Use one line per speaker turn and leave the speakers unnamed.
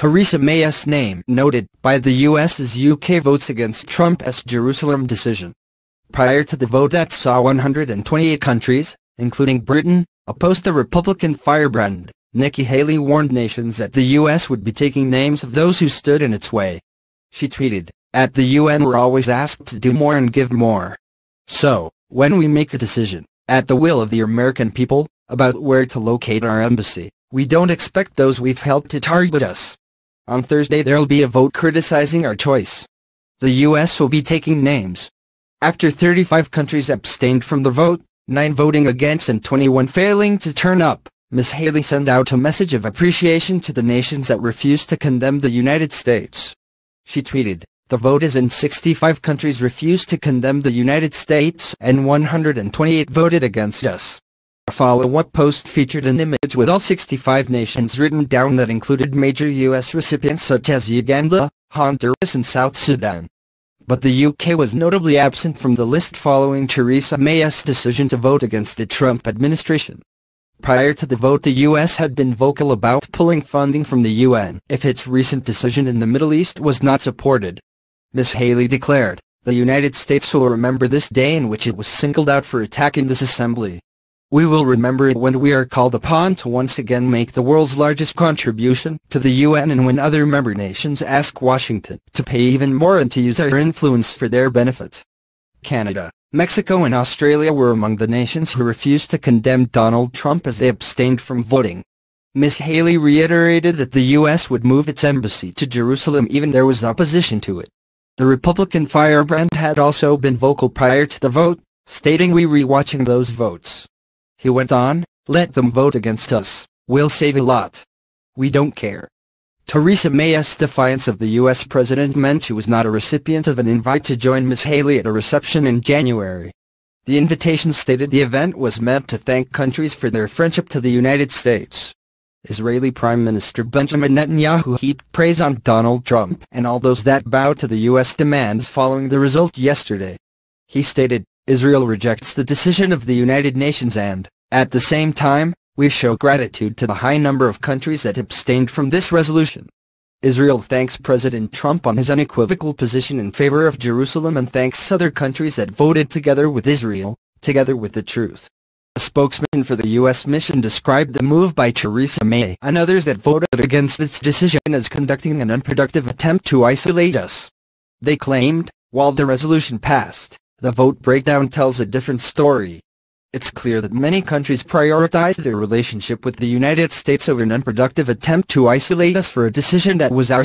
Theresa May's name noted by the US as UK votes against Trump's Jerusalem decision. Prior to the vote that saw 128 countries, including Britain, oppose the Republican firebrand, Nikki Haley warned nations that the US would be taking names of those who stood in its way. She tweeted, "At the UN we're always asked to do more and give more. So, when we make a decision, at the will of the American people, about where to locate our embassy, we don't expect those we've helped to target us. On Thursday there'll be a vote criticizing our choice. The US will be taking names." After 35 countries abstained from the vote, 9 voting against and 21 failing to turn up, Ms. Haley sent out a message of appreciation to the nations that refused to condemn the United States. She tweeted, "The vote is in 65 countries refused to condemn the United States and 128 voted against us." A follow-up post featured an image with all 65 nations written down that included major U.S. recipients such as Uganda, Honduras and South Sudan. But the UK was notably absent from the list following Theresa May's decision to vote against the Trump administration. Prior to the vote, the U.S. had been vocal about pulling funding from the UN if its recent decision in the Middle East was not supported. Ms. Haley declared, "The United States will remember this day in which it was singled out for attacking this assembly. We will remember it when we are called upon to once again make the world's largest contribution to the UN and when other member nations ask Washington to pay even more and to use our influence for their benefit." Canada, Mexico and Australia were among the nations who refused to condemn Donald Trump as they abstained from voting. Ms. Haley reiterated that the U.S. would move its embassy to Jerusalem even there was opposition to it. The Republican firebrand had also been vocal prior to the vote, stating, "We rewatching those votes." He went on, "Let them vote against us, we'll save a lot. We don't care." Theresa May's defiance of the U.S. president meant she was not a recipient of an invite to join Ms. Haley at a reception in January. The invitation stated the event was meant to thank countries for their friendship to the United States. Israeli Prime Minister Benjamin Netanyahu heaped praise on Donald Trump and all those that bowed to the U.S. demands following the result yesterday. He stated, "Israel rejects the decision of the United Nations and, at the same time, we show gratitude to the high number of countries that abstained from this resolution. Israel thanks President Trump on his unequivocal position in favor of Jerusalem and thanks other countries that voted together with Israel, together with the truth." A spokesman for the U.S. mission described the move by Theresa May and others that voted against its decision as conducting an unproductive attempt to isolate us. They claimed, while the resolution passed, the vote breakdown tells a different story. It's clear that many countries prioritized their relationship with the United States over an unproductive attempt to isolate us for a decision that was ours.